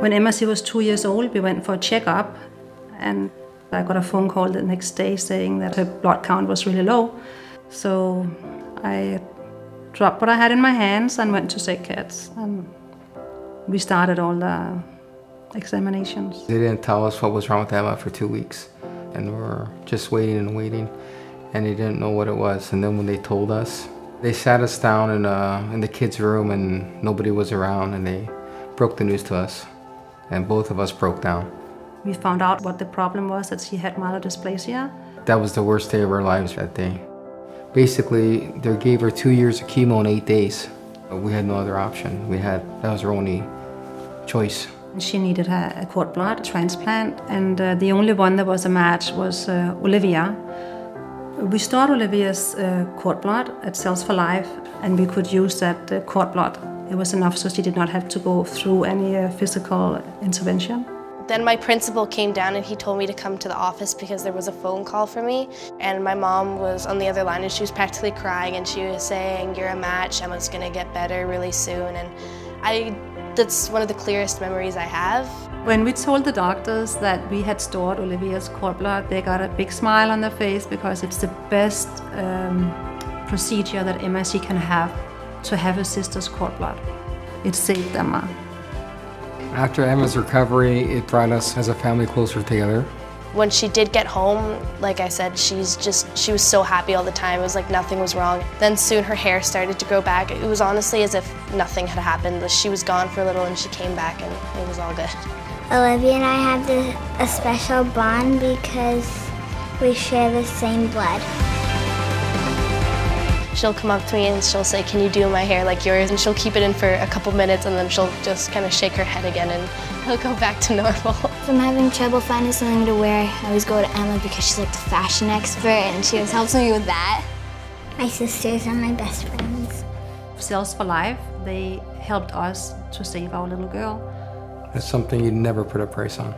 When Emma was 2 years old, we went for a checkup, and I got a phone call the next day saying that her blood count was really low. So I dropped what I had in my hands and went to Sick Kids, and we started all the examinations. They didn't tell us what was wrong with Emma for 2 weeks, and we were just waiting and waiting, and they didn't know what it was. And then when they told us, they sat us down in the kids' room, and nobody was around, and they broke the news to us, and both of us broke down. We found out what the problem was, that she had myelodysplasia. That was the worst day of our lives that day. Basically, they gave her 2 years of chemo in 8 days. We had no other option. That was our only choice. She needed a cord blood transplant, and the only one that was a match was Olivia. We stored Olivia's cord blood at Cells for Life, and we could use that cord blood. It was enough so she did not have to go through any physical intervention. Then my principal came down and he told me to come to the office because there was a phone call for me. And my mom was on the other line and she was practically crying, and she was saying, "You're a match, Emma's gonna get better really soon." And that's one of the clearest memories I have. When we told the doctors that we had stored Olivia's cord blood, they got a big smile on their face because it's the best procedure that Emma can have, to have her sister's cord blood. It saved Emma. After Emma's recovery, it brought us as a family closer together. When she did get home, like I said, she was so happy all the time. It was like nothing was wrong. Then soon her hair started to grow back. It was honestly as if nothing had happened. She was gone for a little and she came back and it was all good. Olivia and I have a special bond because we share the same blood. She'll come up to me and she'll say, "Can you do my hair like yours?" And she'll keep it in for a couple minutes and then she'll just kind of shake her head again and it'll go back to normal. If I'm having trouble finding something to wear, I always go to Emma because she's like the fashion expert and she always helps me with that. My sisters are my best friends. Cells for Life, they helped us to save our little girl. It's something you'd never put a price on.